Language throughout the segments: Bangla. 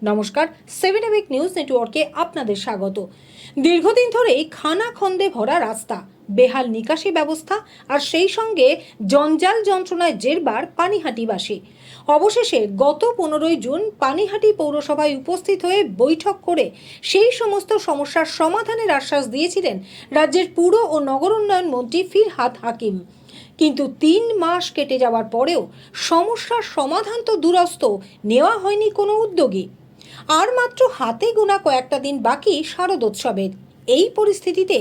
নমস্কার, 7 নিউজ নেটওয়ার্কে আপনাদের স্বাগত। দীর্ঘদিন ধরেই খানাখন্দে ভরা রাস্তা, বেহাল নিকাশি ব্যবস্থা আর সেই সঙ্গে জঞ্জাল যন্ত্রণায় জেরবার পানিহাটিবাসী। অবশেষে গত 15ই জুন পানিহাটি পৌরসভায় উপস্থিত হয়ে বৈঠক করে সেই সমস্ত সমস্যার সমাধানের আশ্বাস দিয়েছিলেন রাজ্যের পুর ও নগর উন্নয়ন মন্ত্রী ফিরহাদ হাকিম। কিন্তু 3 মাস কেটে যাওয়ার পরেও সমস্যার সমাধান তো দূরস্থ, নেওয়া হয়নি কোনো উদ্যোগই। আর মাত্র হাতে গোনা কয়েকটা দিন বাকি শারদোৎসবের। এই পরিস্থিতিতে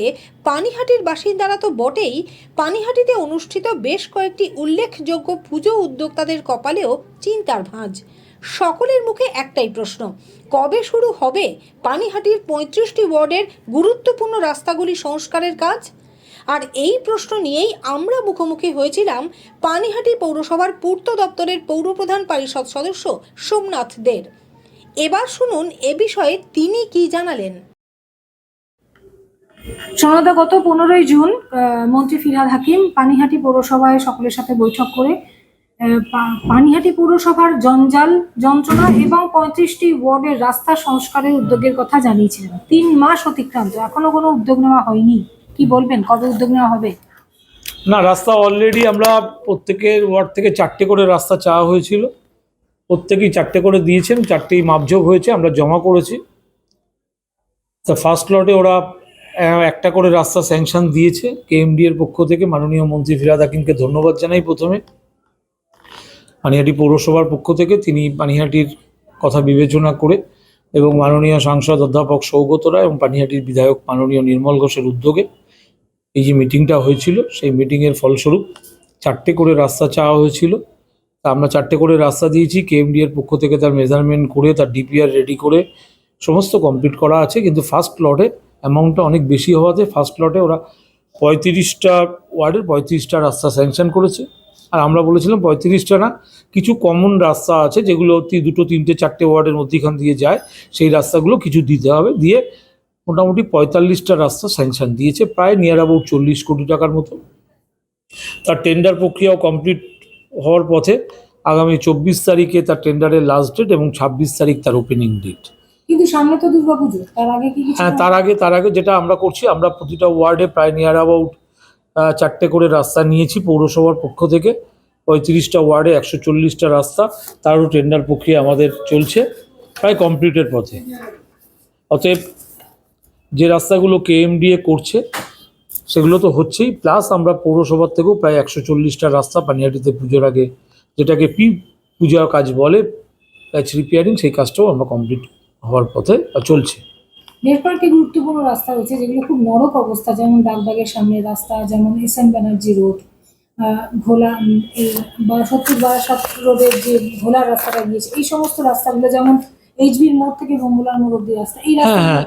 পানিহাটির বাসিন্দারা তো বটেই, পানিহাটিতে অনুষ্ঠিত বেশ কয়েকটি উল্লেখযোগ্য পুজো উদ্যোক্তাদের কপালেও চিন্তার ভাঁজ। সকলের মুখে একটাই প্রশ্ন, কবে শুরু হবে পানিহাটির 35টি ওয়ার্ডের গুরুত্বপূর্ণ রাস্তাগুলি সংস্কারের কাজ? আর এই প্রশ্ন নিয়েই আমরা মুখোমুখি হয়েছিলাম পানিহাটি পৌরসভার পূর্ত দপ্তরের পৌরপ্রধান পরিষদ সদস্য সোমনাথ দের। এবার শুনুন এ বিষয়ে তিনি কি জানালেন। সনদা, গত 15ই জুন মন্ত্রী ফিরহাদ হাকিম পানিহাটি পৌরসভায় সকলের সাথে বৈঠক করে পানিহাটি পৌরসভার জঞ্জাল যন্ত্রণা এবং 35টি ওয়ার্ডের রাস্তা সংস্কারের উদ্যোগের কথা জানিয়েছিলেন। 3 মাস অতিক্রান্ত, এখনো কোনো উদ্যোগ নেওয়া হয়নি। কি বলবেন, কবে উদ্যোগ নেওয়া হবে? না, রাস্তা অলরেডি আমরা প্রত্যেকের ওয়ার্ড থেকে 4টে করে রাস্তা চাওয়া হয়েছিল, প্রত্যেকেই 4টে করে দিয়েছেন, 4টেই মাপযোগ হয়েছে, আমরা জমা করেছি। তা ফার্স্ট লটে ওরা একটা করে রাস্তা স্যাংশন দিয়েছে কেএমডি এর পক্ষ থেকে। মাননীয় মন্ত্রী ফিরহাদ হাকিমকে ধন্যবাদ জানাই প্রথমে। পানিহাটি পৌরসভার পক্ষ থেকে তিনি পানিহাটির কথা বিবেচনা করে এবং মাননীয় সাংসদ অধ্যাপক সৌগত রায় এবং পানিহাটির বিধায়ক মাননীয় নির্মল ঘোষের উদ্যোগে এই যে মিটিংটা হয়েছিল, সেই মিটিংয়ের ফলস্বরূপ 4টে করে রাস্তা চাওয়া হয়েছিল। তা আমরা 4টে করে রাস্তা দিয়েছি। কেএমডি এর পক্ষ থেকে তার মেজারমেন্ট করে, তার ডিপিআর রেডি করে সমস্ত কমপ্লিট করা আছে। কিন্তু ফার্স্ট লটে অ্যামাউন্টটা অনেক বেশি হওয়াতে ফার্স্ট লটে ওরা 35টা ওয়ার্ডের 35টা রাস্তা স্যাংশন করেছে। আর আমরা বলেছিলাম 35টা না, কিছু কমন রাস্তা আছে যেগুলো 2, 3, 4টে ওয়ার্ডের মধ্যেখান দিয়ে যায়, সেই রাস্তাগুলো কিছু দিতে হবে। দিয়ে মোটামুটি 45টা রাস্তা স্যাংশন দিয়েছে, প্রায় নিয়ার অ্যাবাউট 40 কোটি টাকার মতো। তার টেন্ডার প্রক্রিয়াও কমপ্লিট হওয়ার পথে। আগামী 24 তারিখে তার টেন্ডারের লাস্ট ডেট এবং 26 তারিখ তার ওপেনিং ডেট। কিন্তু সামনে তো দুর্গাপুজো, তার আগে কি? হ্যাঁ, তার আগে যেটা আমরা করছি, আমরা প্রতিটা ওয়ার্ডে প্রায় নিয়ার অ্যাবাউট 4টে করে রাস্তা নিয়েছি পৌরসভার পক্ষ থেকে। 35টা ওয়ার্ডে 140টা রাস্তা, তারও টেন্ডার প্রক্রিয়া আমাদের চলছে, প্রায় কমপ্লিটের পথে। অতএব যে রাস্তাগুলো কেএমডিএ করছে সেগুলো তো হচ্ছেই, প্লাস আমরা পৌরসভার থেকেও প্রায় 140টা রাস্তা পানিহাটিতে পুজোর আগে, যেটাকে পূজার কাজ বলে, প্যাচ রিপেয়ারিং, সেই কাজটাও আমরা কমপ্লিট হওয়ার পথে চলছে। বেশ কয়েকটি গুরুত্বপূর্ণ রাস্তা রয়েছে যেগুলো খুব নরক অবস্থা, যেমন ডাকবাগের সামনের রাস্তা, যেমন এসএন ব্যানার্জি রোড, ভোলা, এই 70-72 রোডের যে ভোলার রাস্তাটা গিয়েছে, এই সমস্ত রাস্তাগুলো, যেমন এইচবির মোড় থেকে বোম্বলার মোড় অব্দি রাস্তা, এই রাস্তা। হ্যাঁ,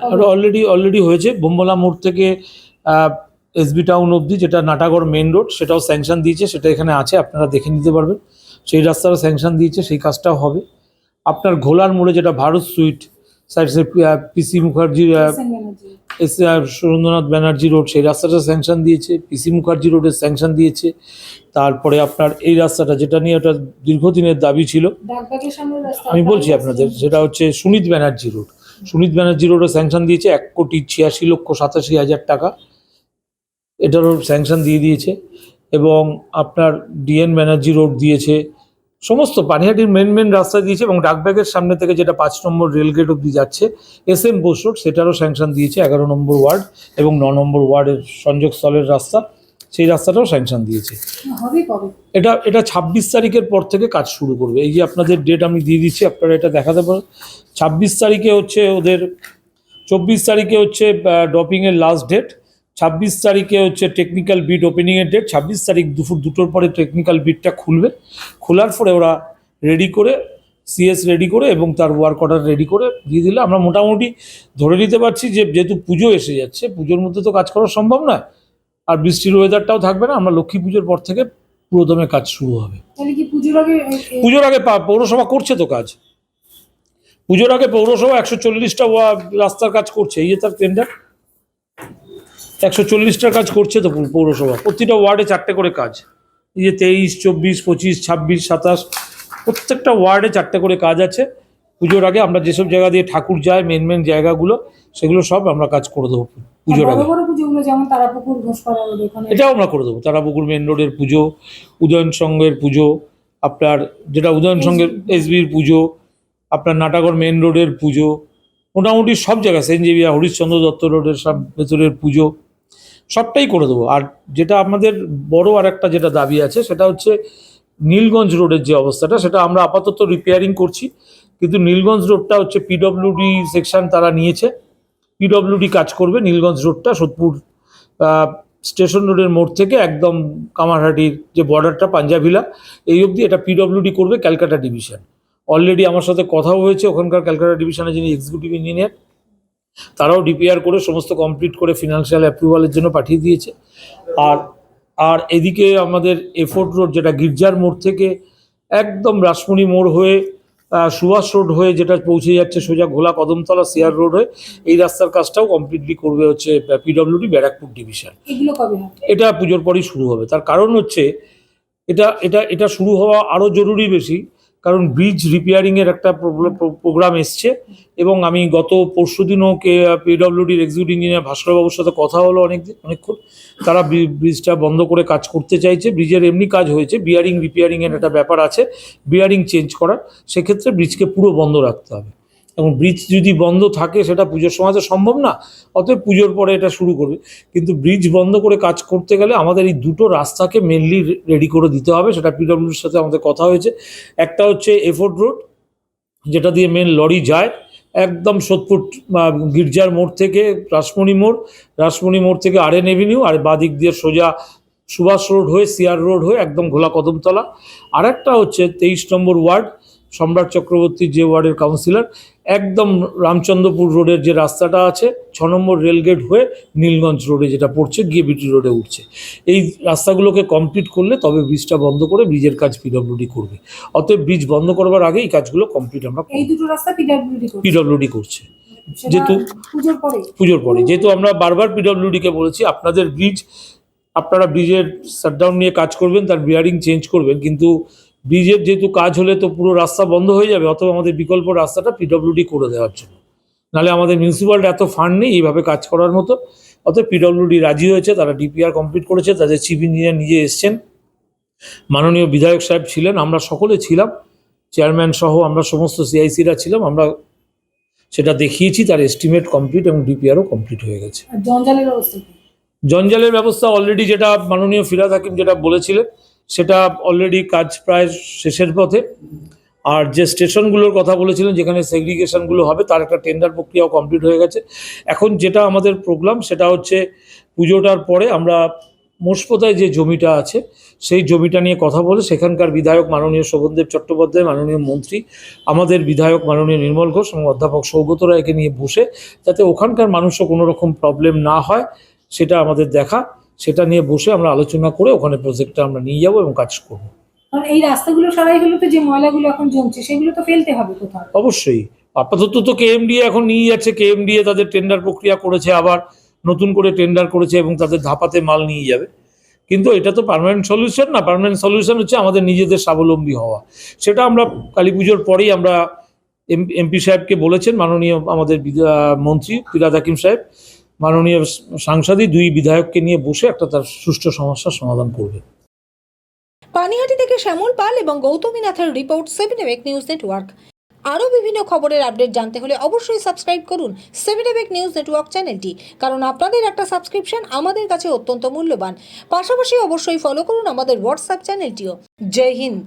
অলরেডি হয়েছে। বোম্বলা মোড় থেকে এসবি টাউন অবধি, যেটা নাটাগড় মেন রোড, সেটাও স্যাংশন দিয়েছে, সেটা এখানে আছে, আপনারা দেখে নিতে পারবেন। সেই রাস্তারও স্যাংশন দিয়েছে, সেই কাজটাও হবে। আপনার ঘোলার মোড়ে যেটা ভারত সুইট সাইড, পিসি মুখার্জি, সুরেন্দ্রনাথ ব্যানার্জি রোড, সেই রাস্তাটা স্যাংশন দিয়েছে। পিসি মুখার্জি রোডের স্যাংশন দিয়েছে। তারপরে আপনার এই রাস্তাটা, যেটা নিয়ে ওটা দীর্ঘদিনের দাবি ছিল, আমি বলছি আপনাদের, সেটা হচ্ছে সুনীত ব্যানার্জি রোড। সুনীত ব্যানার্জি রোডের স্যাংশন দিয়েছে 1,86,87,000 টাকা, এটারও স্যাংশন দিয়ে দিয়েছে। এবং আপনার ডিএন ব্যানার্জি রোড দিয়েছে, সমস্ত পানিহাটির মেন রাস্তা দিয়েছে। এবং ডাকবাগের সামনে থেকে যেটা 5 নম্বর রেলগেট অবধি যাচ্ছে এসএম বোস রোড, সেটারও স্যাংশন দিয়েছে 11 নম্বর ওয়ার্ড এবং 9 নম্বর ওয়ার্ডের সংযোগস্থলের রাস্তা, সেই রাস্তাটাও স্যাংশন দিয়েছে। এটা 26 তারিখের পর থেকে কাজ শুরু করবে। এই যে আপনাদের ডেট আমি দিয়ে দিচ্ছি, আপনারা এটা দেখাতে পারেন। 26 তারিখে হচ্ছে ওদের, 24 তারিখে হচ্ছে ড্রপিংয়ের লাস্ট ডেট, 26 তারিখে হচ্ছে টেকনিক্যাল বিড ওপেনিংয়ের ডেট। 26 তারিখ দুপুর 2টোর পরে টেকনিক্যাল বিডটা খুলবে। খোলার পরে ওরা রেডি করে, সিএস রেডি করে এবং তার ওয়ার্ক অর্ডার রেডি করে দিয়ে দিলে আমরা মোটামুটি ধরে নিতে পারছি যে, যেহেতু পুজো এসে যাচ্ছে, পুজোর মধ্যে তো কাজ করা সম্ভব নয়, আর বৃষ্টির ওয়েদারটাও থাকবে না, আমরা লক্ষ্মী পুজোর পর থেকে পুরোদমে কাজ শুরু হবে। পুজোর আগে পৌরসভা করছে তো কাজ। পুজোর আগে পৌরসভা 140টা রাস্তার কাজ করছে। এই যে তার টেন্ডার, 140টার কাজ করছে তো পৌরসভা। প্রতিটা ওয়ার্ডে 4টে করে কাজ। এই যে 23, 24, 25, 26, 27, প্রত্যেকটা ওয়ার্ডে 4টে করে কাজ আছে। পুজোর আগে আমরা যেসব জায়গা দিয়ে ঠাকুর যায় মেন জায়গাগুলো, সেগুলো সব আমরা কাজ করে দেবো পুজোর বড় আগে। বড় পুজোগুলো যেমন তারাপুকুর ঘোষপাড়া রোড এখানে এটাও আমরা করে দেবো। তারাপুকুর মেন রোডের পুজো, উদয়ন সংঘের পুজো, আপনার যেটা উদয়ন সংঘের এসবির পুজো, আপনার নাটাগড় মেন রোডের পুজো, মোটামুটি সব জায়গায় সেন্ট জেভিয়ার হরিশ্চন্দ্র দত্ত রোডের সব ভেতরের পুজো সবটাই করে দেবো। আর যেটা আমাদের বড় আর একটা যেটা দাবি আছে সেটা হচ্ছে নীলগঞ্জ রোডের যে অবস্থাটা, সেটা আমরা আপাতত রিপেয়ারিং করছি, কিন্তু নীলগঞ্জ রোডটা হচ্ছে পিডব্লিউডি সেকশন তারা নিয়েছে, পিডব্লিউডি কাজ করবে নীলগঞ্জ রোডটা সোদপুর স্টেশন রোডের মোড় থেকে একদম কামারহাটির যে বর্ডারটা পাঞ্জাবিলা এই অবধি এটা পিডব্লিউডি করবে ক্যালকাটা ডিভিশন। অলরেডি আমার সাথে কথাও হয়েছে, ওখানকার ক্যালকাটা ডিভিশনের যিনি এক্সিকিউটিভ ইঞ্জিনিয়ার তারাও ডিপিআর করে সমস্ত কমপ্লিট করে ফিনান্সিয়াল অ্যাপ্রুভালের জন্য পাঠিয়ে দিয়েছে। আর আর এদিকে আমাদের এফোর্ট রোড যেটা গির্জার মোড় থেকে একদম রাসমণি মোড় হয়ে সুভাষ রোড হয়ে যেটা পৌঁছে যাচ্ছে সোজা ঘোলা কদমতলা সিআর রোড হয়ে, এই রাস্তার কাজটাও কমপ্লিটলি করবে হচ্ছে পিডব্লিউডি ব্যারাকপুর ডিভিশন। এগুলো কবে হবে? এটা পুজোর পরই শুরু হবে। তার কারণ হচ্ছে এটা শুরু হওয়া আরও জরুরি বেশি, কারণ ব্রিজ রিপেয়ারিংয়ের একটা প্রোগ্রাম এসছে, এবং আমি গত পরশুদিনও পিডব্লিউডির এক্সিকিউটিভ ইঞ্জিনিয়ার ভাস্করবাবুর সাথে কথা হলো অনেকক্ষণ। তারা ব্রিজটা বন্ধ করে কাজ করতে চাইছে। ব্রিজের এমনি কাজ হয়েছে, বিয়ারিং রিপেয়ারিংয়ের একটা ব্যাপার আছে, বিয়ারিং চেঞ্জ করার, সেক্ষেত্রে ব্রিজকে পুরো বন্ধ রাখতে হবে। এবং ব্রিজ যদি বন্ধ থাকে সেটা পুজোর সময় তো সম্ভব না, অতএব পুজোর পরে এটা শুরু করবে। কিন্তু ব্রিজ বন্ধ করে কাজ করতে গেলে আমাদের এই দুটো রাস্তাকে মেনলি রেডি করে দিতে হবে, সেটা পিডব্লিউডির সাথে আমাদের কথা হয়েছে। একটা হচ্ছে এফোর্ট রোড যেটা দিয়ে মেন লরি যায় একদম সোদপুর গির্জার মোড় থেকে রাসমণি মোড় থেকে আরএন এভিনিউ, আর বাদিক দিয়ে সোজা সুভাষ রোড হয়ে সিআর রোড হয়ে একদম ঘোলা কদমতলা। আর একটা হচ্ছে 23 নম্বর ওয়ার্ড সম্রাট চক্রবর্তী যে ওয়ার্ডের কাউন্সিলর, একদম রামচন্দ্রপুর রোডের যে রাস্তাটা আছে 6 নম্বর রেলগেট হয়ে নীলগঞ্জ রোডে যেটা পড়ছে গিয়ে বিটি রোডে উঠছে, এই রাস্তাগুলোকে কমপ্লিট করলে তবে ব্রিজটা বন্ধ করে ব্রিজের কাজ পিডব্লিউডি করবে। অতএব ব্রিজ বন্ধ করবার আগে এই কাজগুলো কমপ্লিট আমরা এই দুটো রাস্তা পিডব্লিউডি করছে। সেটা যেহেতু পুজোর পরে যেহেতু আমরা বারবার পিডব্লিউডিকে বলেছি আপনাদের আপনারা ব্রিজের শাটডাউন নিয়ে কাজ করবেন, তার বিয়ারিং চেঞ্জ করবেন, কিন্তু ব্রিজের যেহেতু কাজ হলে তো পুরো রাস্তা বন্ধ হয়ে যাবে, অথবা আমাদের বিকল্প রাস্তাটা পিডব্লিউডি করে দেওয়ার জন্য, নাহলে আমাদের মিউনিসিপ্যালিটি এত ফান্ড নেই এইভাবে কাজ করার মতো। অতএব পিডব্লিউডি রাজি হয়েছে, তারা ডিপিআর কমপ্লিট করেছে, তাদের চিফ ইঞ্জিনিয়ার নিজে এসছেন, মাননীয় বিধায়ক সাহেব ছিলেন, আমরা সকলে ছিলাম, চেয়ারম্যান সহ আমরা সমস্ত সিআইসিরা ছিলাম, আমরা সেটা দেখিয়েছি, তার এস্টিমেট কমপ্লিট এবং ডিপিআরও কমপ্লিট হয়ে গেছে। জঞ্জালের ব্যবস্থা অলরেডি যেটা মাননীয় ফিরহাদ হাকিম যেটা বলেছিলেন সেটা অলরেডি কাজ প্রায় শেষের পথে। আর যে স্টেশনগুলোর কথা বলেছিলেন যেখানে সেগ্রিগেশনগুলো হবে তার একটা টেন্ডার প্রক্রিয়াও কমপ্লিট হয়ে গেছে। এখন যেটা আমাদের প্রোগ্রাম সেটা হচ্ছে পুজোটার পরে আমরা মোষপোতায় যে জমিটা আছে সেই জমিটা নিয়ে কথা বলে সেখানকার বিধায়ক মাননীয় শোভনদেব চট্টোপাধ্যায়, মাননীয় মন্ত্রী, আমাদের বিধায়ক মাননীয় নির্মল ঘোষ এবং অধ্যাপক সৌগত রায়কে নিয়ে বসে যাতে ওখানকার মানুষও কোনো রকম প্রবলেম না হয় সেটা আমাদের দেখা, সেটা নিয়ে বসে আমরা আলোচনা করে ওখানে প্রজেক্টটা আমরা নিয়ে যাবো এবং কাজ করবো। কারণ এই রাস্তাগুলো সারাই হলো তো, যে ময়লাগুলো এখন জমছে সেগুলো তো ফেলতে হবে কোথাও। অবশ্যই, আপাতত তো কেএমডিএ এখন নিয়ে যাচ্ছে, কেএমডিএ তাদের টেন্ডার প্রক্রিয়া করেছে, আবার নতুন করে টেন্ডার করেছে এবং তাদের ধাপাতে মাল নিয়ে যাবে। কিন্তু এটা তো পার্মানেন্ট সলিউশন না, পার্মানেন্ট সলিউশন হচ্ছে আমাদের নিজেদের স্বাবলম্বী হওয়া। সেটা আমরা কালী পুজোর পরেই আমরা এমপি সাহেবকে বলেছেন, মাননীয় আমাদের মন্ত্রী ফিরহাদ হাকিম সাহেব, মাননীয় সাংসদই দুই বিধায়ককে নিয়ে বসে একটা তার সুষ্ঠু সমস্যার সমাধান করবে। পানিহাটি থেকে শ্যামল পাল এবং গৌতমী নাথের রিপোর্ট 7 নিউজ নেটওয়ার্ক। আরও বিভিন্ন খবরের আপডেট জানতে হলে অবশ্যই সাবস্ক্রাইব করুন 7 নিউজ নেটওয়ার্ক চ্যানেলটি, কারণ আপনাদের একটা সাবস্ক্রিপশন আমাদের কাছে অত্যন্ত মূল্যবান। পাশাপাশি অবশ্যই ফলো করুন আমাদের হোয়াটসঅ্যাপ চ্যানেলটিও। জয় হিন্দ।